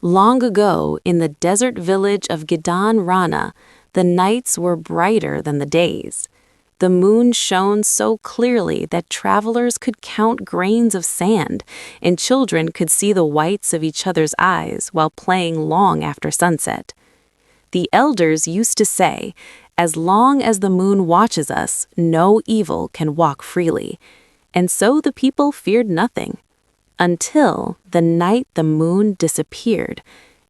Long ago, in the desert village of Gidan Rana, the nights were brighter than the days. The moon shone so clearly that travelers could count grains of sand, and children could see the whites of each other's eyes while playing long after sunset. The elders used to say, "As long as the moon watches us, no evil can walk freely." And so the people feared nothing. Until the night the moon disappeared.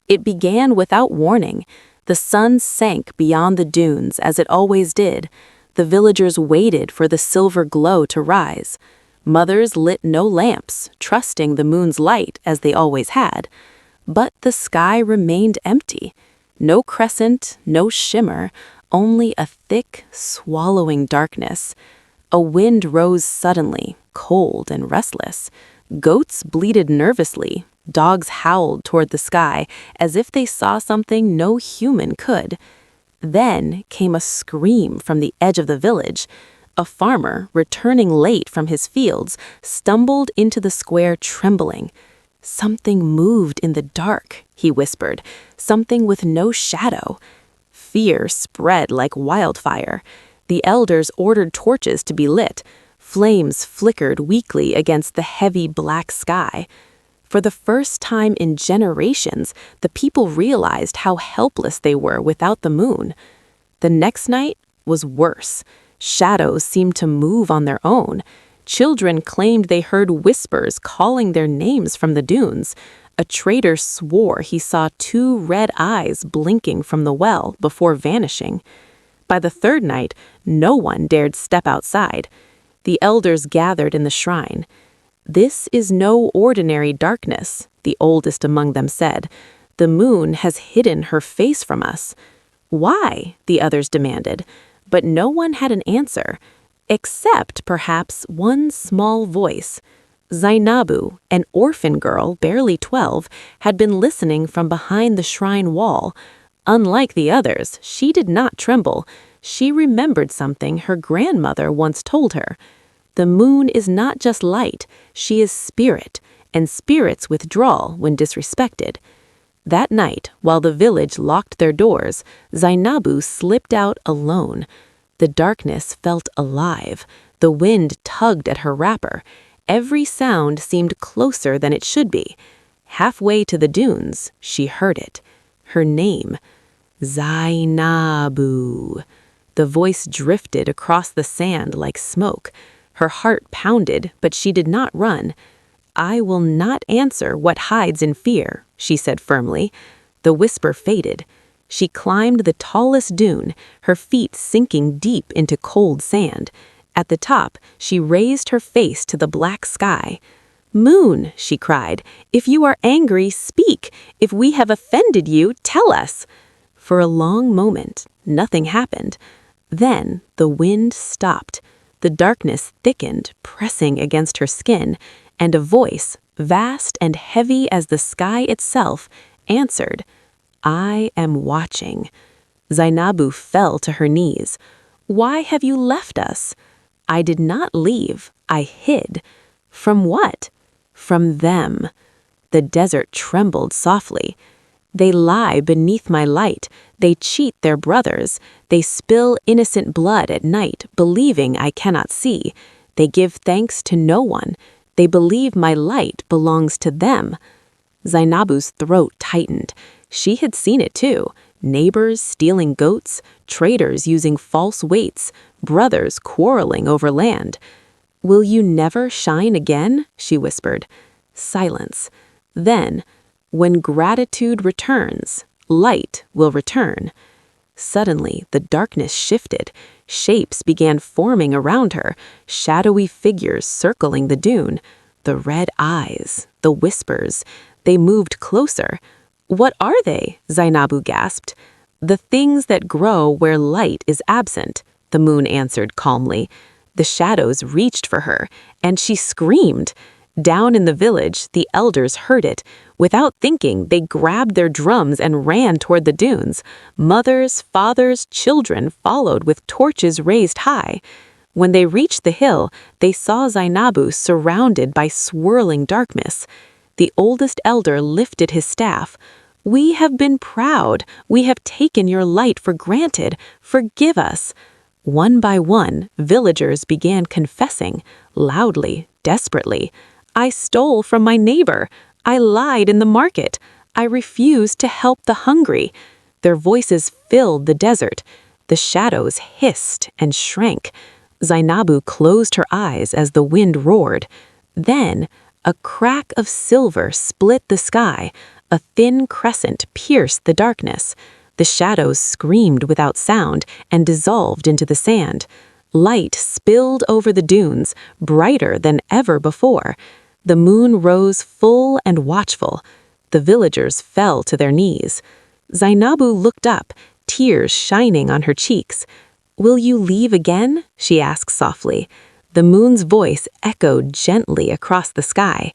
It began without warning. The sun sank beyond the dunes as it always did. The villagers waited for the silver glow to rise. Mothers lit no lamps, trusting the moon's light as they always had. But the sky remained empty. No crescent, no shimmer, only a thick, swallowing darkness. A wind rose suddenly, cold and restless. Goats bleated nervously. Dogs howled toward the sky as if they saw something no human could. Then came a scream from the edge of the village. A farmer, returning late from his fields, stumbled into the square trembling. "Something moved in the dark," he whispered, "something with no shadow." Fear spread like wildfire. The elders ordered torches to be lit. Flames flickered weakly against the heavy black sky. For the first time in generations, the people realized how helpless they were without the moon. The next night was worse. Shadows seemed to move on their own. Children claimed they heard whispers calling their names from the dunes. A trader swore he saw two red eyes blinking from the well before vanishing. By the third night, no one dared step outside. The elders gathered in the shrine. "This is no ordinary darkness," the oldest among them said. "The moon has hidden her face from us." "Why?" the others demanded. But no one had an answer, except perhaps one small voice. Zainabu, an orphan girl, barely 12, had been listening from behind the shrine wall. Unlike the others, she did not tremble. She remembered something her grandmother once told her. The moon is not just light, she is spirit, and spirits withdraw when disrespected. That night, while the village locked their doors, Zainabu slipped out alone. The darkness felt alive. The wind tugged at her wrapper. Every sound seemed closer than it should be. Halfway to the dunes, she heard it. Her name. Zainabu. The voice drifted across the sand like smoke. Her heart pounded, but she did not run. "I will not answer what hides in fear," she said firmly. The whisper faded. She climbed the tallest dune, her feet sinking deep into cold sand. At the top, she raised her face to the black sky. "Moon," she cried, "if you are angry, speak. If we have offended you, tell us." For a long moment, nothing happened. Then the wind stopped. The darkness thickened, pressing against her skin, and a voice, vast and heavy as the sky itself, answered, "I am watching." Zainabu fell to her knees. "Why have you left us?" "I did not leave. I hid." "From what?" "From them." The desert trembled softly. "They lie beneath my light. They cheat their brothers. They spill innocent blood at night, believing I cannot see. They give thanks to no one. They believe my light belongs to them." Zainabu's throat tightened. She had seen it too. Neighbors stealing goats, traders using false weights, brothers quarreling over land. "Will you never shine again?" she whispered. Silence. Then, "When gratitude returns, light will return." Suddenly, the darkness shifted. Shapes began forming around her, shadowy figures circling the dune. The red eyes, the whispers, they moved closer. "What are they?" Zainabu gasped. "The things that grow where light is absent," the moon answered calmly. The shadows reached for her, and she screamed. Down in the village, the elders heard it. Without thinking, they grabbed their drums and ran toward the dunes. Mothers, fathers, children followed with torches raised high. When they reached the hill, they saw Zainabu surrounded by swirling darkness. The oldest elder lifted his staff. "We have been proud. We have taken your light for granted. Forgive us." One by one, villagers began confessing, loudly, desperately. "I stole from my neighbor. I lied in the market. I refused to help the hungry." Their voices filled the desert. The shadows hissed and shrank. Zainabu closed her eyes as the wind roared. Then, a crack of silver split the sky. A thin crescent pierced the darkness. The shadows screamed without sound and dissolved into the sand. Light spilled over the dunes, brighter than ever before. The moon rose full and watchful. The villagers fell to their knees. Zainabu looked up, tears shining on her cheeks. "Will you leave again?" she asked softly. The moon's voice echoed gently across the sky.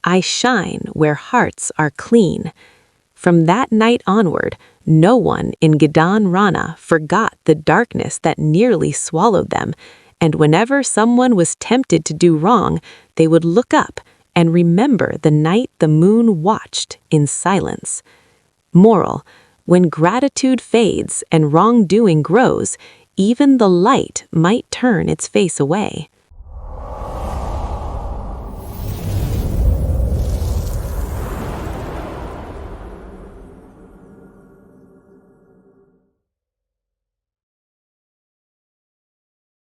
"I shine where hearts are clean." From that night onward, no one in Gidan Rana forgot the darkness that nearly swallowed them, and whenever someone was tempted to do wrong, they would look up and remember the night the moon watched in silence. Moral: when gratitude fades and wrongdoing grows, even the light might turn its face away.